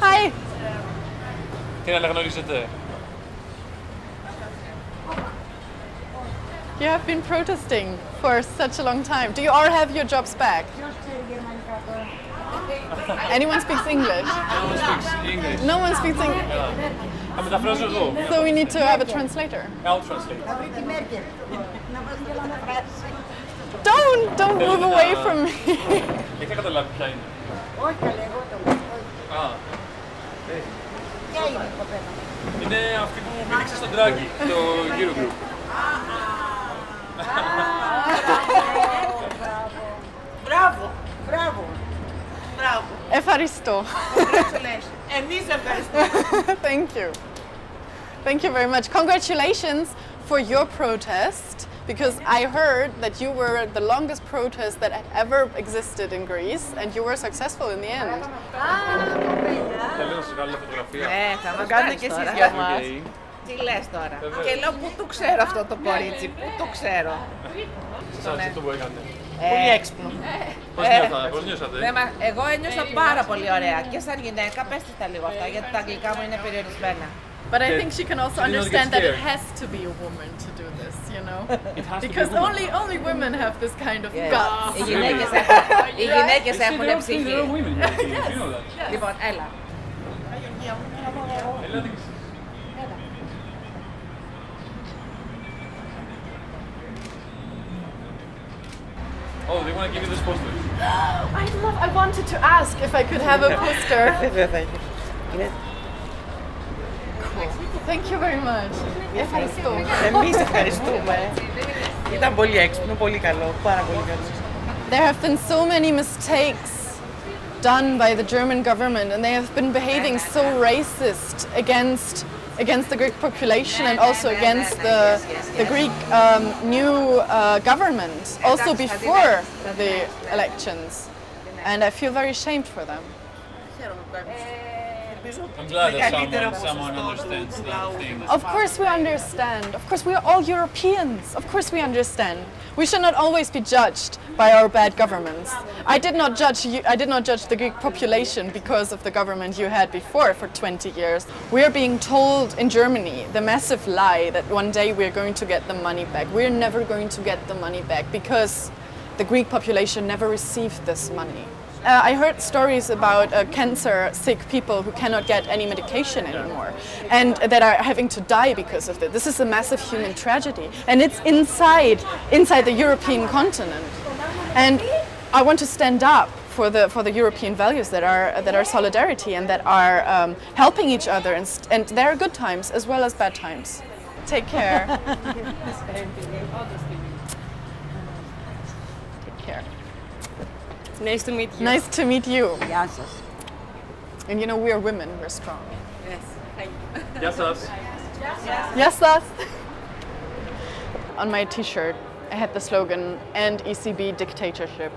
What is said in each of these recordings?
Hi. Την αναγνωρίζετε? You have been protesting for such a long time. Do you all have your jobs back? Anyone speaks English? No one speaks English. No one speaks English. Θα μεταφράσω εγώ. So we need to have a translator. I'll translate. Don't move away from me. Έχετε καταλάβει ποια είναι? Όχι καλέ, εγώ το λέω. Ποια είναι η κοπέλα? Είναι αυτή που μίλησε στον Ντράγκι, το Eurogroup. Μπράβο, μπράβο, μπράβο. Ευχαριστώ. Εμείς ευχαριστούμε. Thank you. Thank you very much. Congratulations for your protest, because I heard that you were the longest protest that had ever existed in Greece, and you were successful in the end. Θέλω να σου κάνω φωτογραφία. Θα μας κάνετε και εσείς για μας. Τι λες τώρα? Και λέω πού το ξέρω αυτό το κορίτσι, πού το ξέρω. Σας άρεσε αυτό που έκανε? Πολύ έξυπνο. Πώς νιώσατε? Εγώ ένιωσα πάρα πολύ ωραία και σαν γυναίκα, πέστε τα λίγο αυτά, γιατί τα αγγλικά μου είναι περιορισμένα. But I think she can also understand that it has to be a woman to do this, you know? Because only women have this kind of guts. Οι γυναίκες έχουν ψυχή. Λοιπόν, έλα. Oh, they want to give you this poster. I wanted to ask if I could have a poster. Thank you very much. Ευχαριστώ. Εμείς ευχαριστούμε. Ήταν πολύ έξυπνο, πολύ καλό, πάρα πολύ καλό. There have been so many mistakes done by the German government, and they have been behaving so racist against the Greek population and also against the Greek new government, also before the elections. And I feel very ashamed for them. I'm glad that someone understands that thing. Of course we understand. Of course we are all Europeans. Of course we understand. We should not always be judged by our bad governments. I did not judge you, I did not judge the Greek population because of the government you had before for 20 years. We are being told in Germany the massive lie that one day we are going to get the money back. We are never going to get the money back because the Greek population never received this money. I heard stories about cancer-sick people who cannot get any medication anymore and that are having to die because of this. This is a massive human tragedy, and it's inside the European continent. And I want to stand up for the European values that are solidarity and that are helping each other, and there are good times as well as bad times. Take care. Take care. Nice to meet you. Nice to meet you. Γεια σας. And you know, we are women, we're strong. Yes, thank you. Γεια σας. Yes, us. On my t-shirt, I had the slogan, "End ECB dictatorship."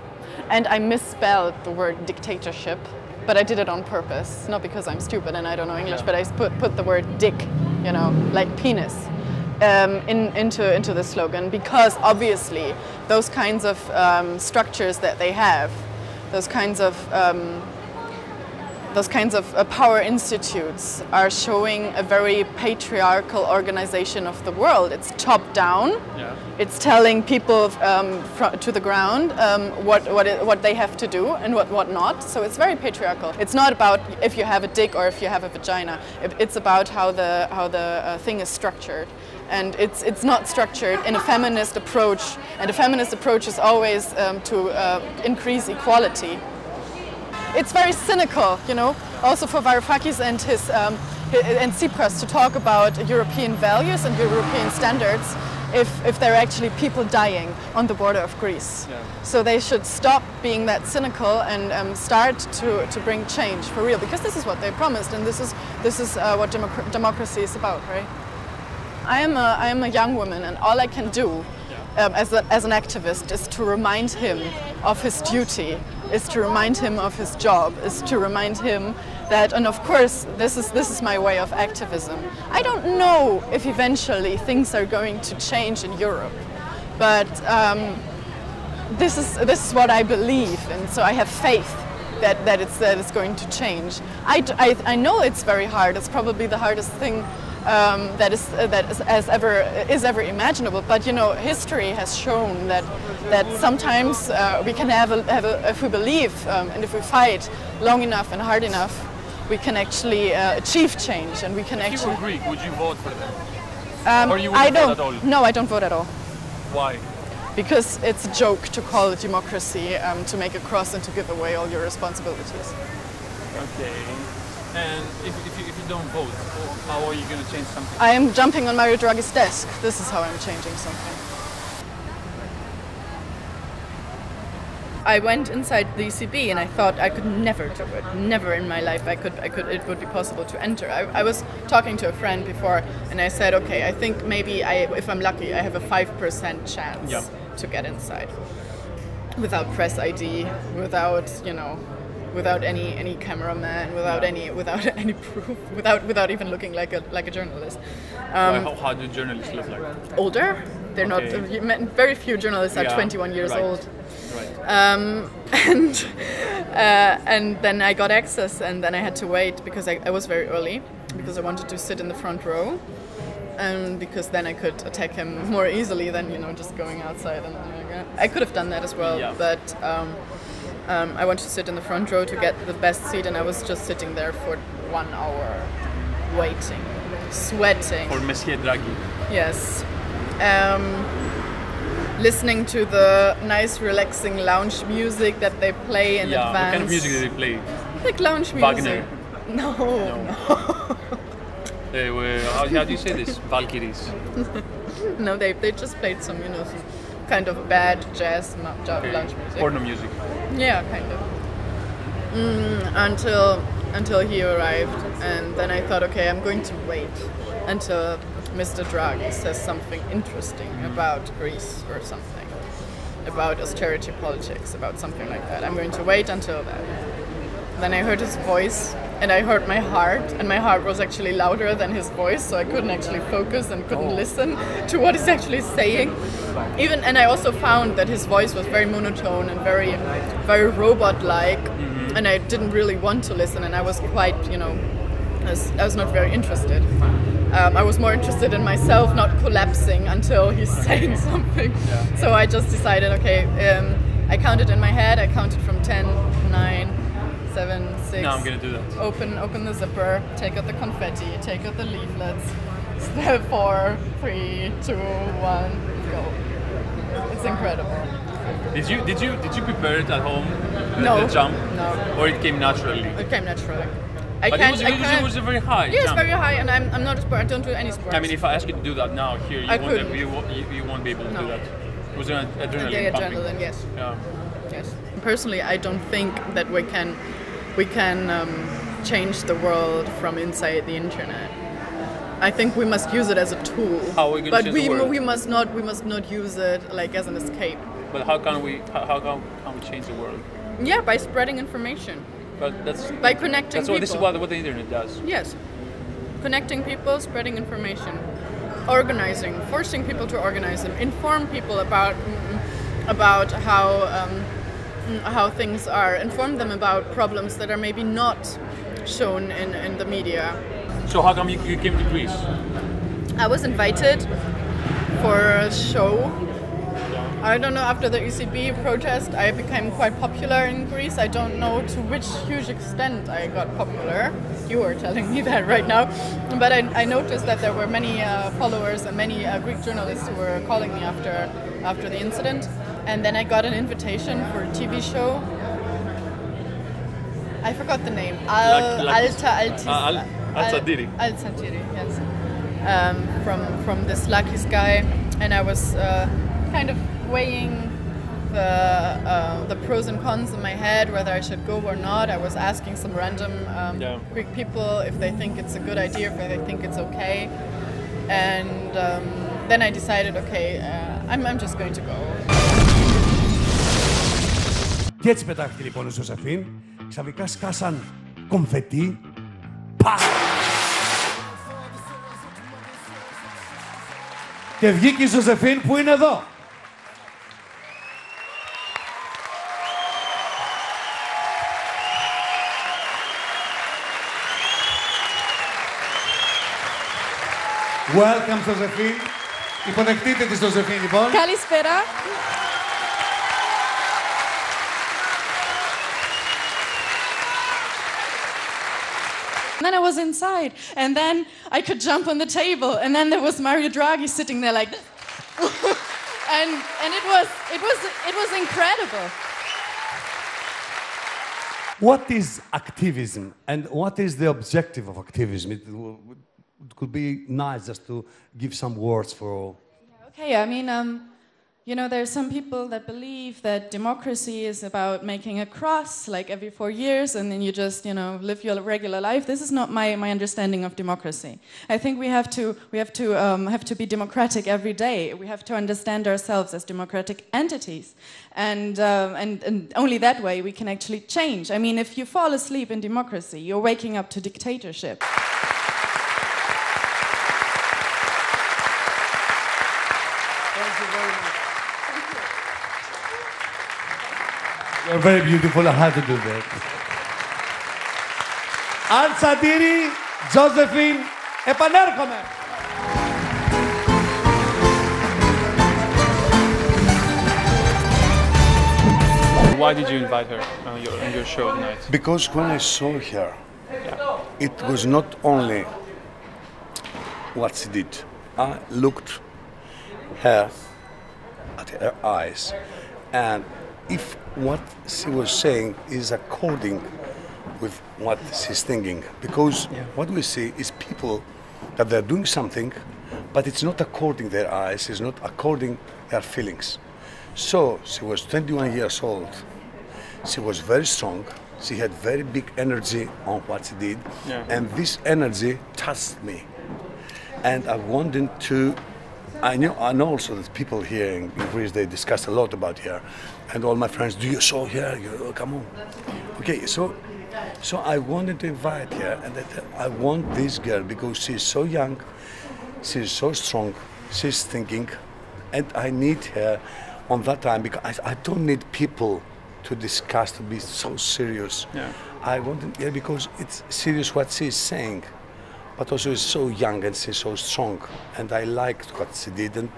And I misspelled the word dictatorship, but I did it on purpose. Not because I'm stupid and I don't know English, but I put the word dick, you know, like penis, into the slogan, because obviously those kinds of structures that they have, those kinds of power institutes are showing a very patriarchal organization of the world. It's top down. Yeah. It's telling people to the ground what they have to do and what not. So it's very patriarchal. It's not about if you have a dick or if you have a vagina. It's about how the thing is structured. And it's not structured in a feminist approach. And a feminist approach is always to increase equality. It's very cynical, you know, also for Varoufakis and Tsipras to talk about European values and European standards if there are actually people dying on the border of Greece. Yeah. So they should stop being that cynical and start to bring change for real, because this is what they promised, and this is what democracy is about, right? I am a young woman, and all I can do as an activist is to remind him of his duty, is to remind him of his job, is to remind him that, and of course this is my way of activism. I don't know if eventually things are going to change in Europe, but this is what I believe, and so I have faith that it's going to change. I know it's very hard. It's probably the hardest thing that is ever imaginable. But you know, history has shown that sometimes we can if we believe and if we fight long enough and hard enough, we can actually achieve change, and we can If actually. you were Greek, would you vote for them? Or you wouldn't vote at all? No, I don't vote at all. Why? Because it's a joke to call it democracy, to make a cross and to give away all your responsibilities. Okay. And if you don't vote, how are you going to change something? I am jumping on Mario Draghi's desk. This is how I'm changing something. I went inside the ECB and I thought I could never do it. Never in my life it would be possible to enter. I was talking to a friend before and I said, okay, I think maybe if I'm lucky, I have a 5% chance to get inside. Without press ID, without, you know, without any cameraman, without any proof, without even looking like a journalist. How do journalists look like? Older. They're not. Very few journalists are 21 years old. Right. And then I got access, and then I had to wait because I was very early because I wanted to sit in the front row, and because then I could attack him more easily than, you know, just going outside. And I could have done that as well, but I wanted to sit in the front row to get the best seat, and I was just sitting there for 1 hour, waiting, sweating. For Monsieur Draghi. Yes. Listening to the nice, relaxing lounge music that they play in advance. What kind of music do they play? Like lounge music. Wagner? No. How do you say this? Valkyries? No, they just played some, you know, some kind of bad jazz lounge music. Porno music? Yeah, kind of. Until he arrived, and then I thought, okay, I'm going to wait until Mr. Draghi says something interesting about Greece or something, about austerity politics, about something like that. I'm going to wait until that. Then I heard his voice, and I heard my heart, and my heart was actually louder than his voice, so I couldn't actually focus and couldn't listen to what he's actually saying. And I also found that his voice was very monotone and very, very robot-like, and I didn't really want to listen, and I was quite, you know, I was not very interested. I was more interested in myself not collapsing until he's saying something. So I just decided, okay, I counted in my head, I counted from 10, 9, 7, 6. Now I'm going to do that. Open the zipper, take out the confetti, take out the leaflets. Step 4, 3, 2, 1, go. It's incredible. Did you prepare it at home? No. The jump? No. Or it came naturally? It came naturally. But it was a very high Yes, jump. very high, and I'm not a sport. I don't do any sports. I mean, if I ask you to do that now here, you won't be able to do that. It was an adrenaline pumping. Adrenaline, yes. Yeah. Yes. Personally, I don't think that we can change the world from inside the internet. I think we must use it as a tool. How are we going to change the world? We must not use it like as an escape. But how can we change the world? Yeah, by spreading information. But that's by connecting people. This is what the internet does. Yes, connecting people, spreading information, organizing, forcing people to organize them, inform people about how things are, inform them about problems that are maybe not shown in the media. So how come you came to Greece? I was invited for a show. I don't know, after the ECB protest, I became quite popular in Greece. I don't know to which huge extent I got popular. You are telling me that right now. But I noticed that there were many followers and many Greek journalists who were calling me after the incident. And then I got an invitation for a TV show. I forgot the name. Al Tsandíri. All Tsandíri, yes. From this Laki's guy. And I was kind of weighing the pros and cons in my head, whether I should go or not. I was asking some random Greek people if they think it's a good idea, if they think it's okay. And then I decided, okay, I'm just going to go. Και έτσι πετάχτηκε λοιπόν ο Τζόζεφιν. Ξαφνικά σκάσαν κομφετί. Πα! Και βγήκε η Τζόζεφιν που είναι εδώ. Welcome, Τζόζεφιν. Υποδεχτείτε τη Τζόζεφιν, λοιπόν. Καλησπέρα. And then I was inside, and then I could jump on the table, and then there was Mario Draghi sitting there like this. and it was incredible. What is activism, and what is the objective of activism? It could be nice just to give some words for... Okay, I mean, you know, there's some people that believe that democracy is about making a cross like every 4 years and then you just, you know, live your regular life. This is not my understanding of democracy. I think we have to be democratic every day. We have to understand ourselves as democratic entities, and only that way we can actually change. I mean, if you fall asleep in democracy, you're waking up to dictatorship. You're very beautiful. I had to do that. Αλ Τσαντίρι, Τζόζεφιν, επανέρχομαι. Why did you invite her on your show tonight? Because when I saw her, it was not only what she did. I looked at her eyes, and if what she was saying is according with what she's thinking, because what we see is people that they're doing something, but it's not according their eyes, it's not according their feelings. So she was 21 years old. She was very strong. She had very big energy on what she did, and this energy touched me. And I wanted to. I know also that people here in Greece, they discuss a lot about her, and all my friends, do you saw her? Come on. Okay, so I wanted to invite her, and I want this girl because she's so young, she's so strong, she's thinking, and I need her on that time because I don't need people to discuss, to be so serious. I wanted her because it's serious what she's saying. But also is so young and she's so strong, and I liked what she did, and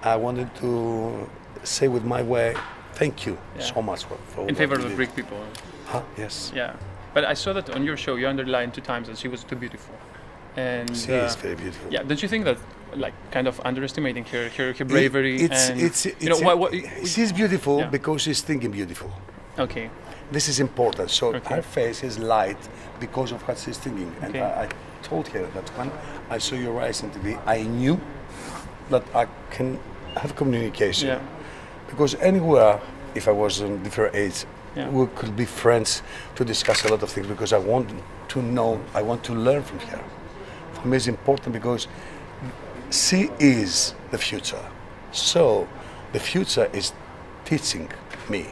I wanted to say with my way, thank you so much for in favor of the Greek people. Yes. Yeah, but I saw that on your show you underlined 2 times that she was too beautiful. And she is very beautiful. Yeah, don't you think that, like, kind of underestimating her bravery? She's beautiful because she's thinking beautiful. Okay. This is important. So her face is light because of what she's thinking, and I told her that when I saw your eyes on TV, I knew that I can have communication. Because anywhere, if I was in different age, we could be friends to discuss a lot of things because I want to know, I want to learn from her. For me it's important because she is the future. So the future is teaching me.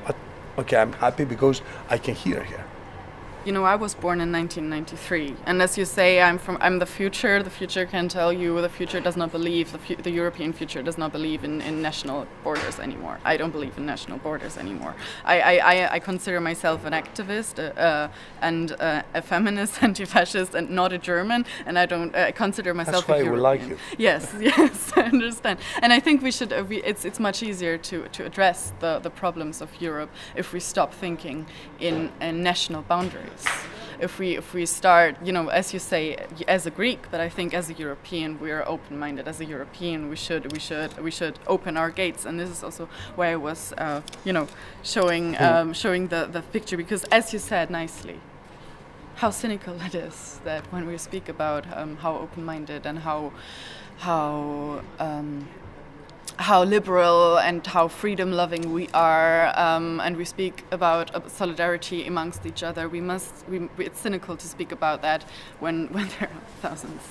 But okay, I'm happy because I can hear her. You know, I was born in 1993, and as you say, I'm the future. The future can tell you the future does not believe, the European future does not believe in national borders anymore. I don't believe in national borders anymore. I consider myself an activist and a feminist, anti-fascist, and not a German, and I consider myself That's why a European. we like you. Yes, I understand. And I think we should, it's much easier to address the problems of Europe if we stop thinking in national boundaries. If we start, you know, as you say, as a Greek, but I think as a European, we are open-minded. As a European, we should open our gates, and this is also why I was, you know, showing the picture, because as you said nicely, how cynical it is that when we speak about how open-minded and how liberal and how freedom-loving we are, and we speak about solidarity amongst each other. It's cynical to speak about that when there are thousands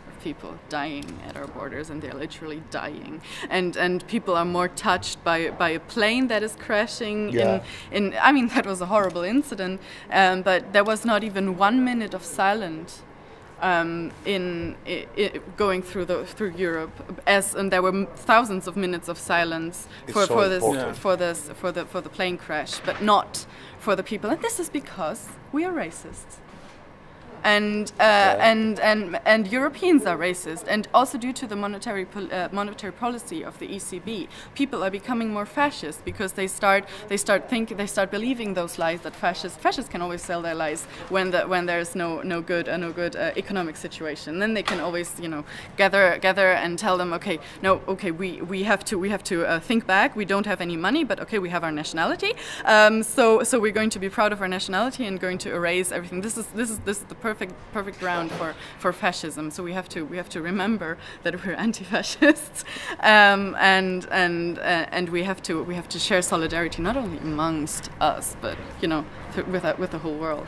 of people dying at our borders, and they're literally dying. And people are more touched by a plane that is crashing. I mean, that was a horrible incident, but there was not even 1 minute of silence going through Europe, and there were thousands of minutes of silence for the plane crash, but not for the people. And this is because we are racists. and Europeans are racist, and also due to the monetary policy of the ECB, people are becoming more fascist because they start believing those lies that fascists can always sell their lies when there's no good economic situation. Then they can always gather and tell them, we have to think back. We don't have any money, but we have our nationality. So we're going to be proud of our nationality and going to erase everything. This is the perfect ground for fascism. So we have to remember that we're anti-fascists, and we have to share solidarity not only amongst us, but with the whole world.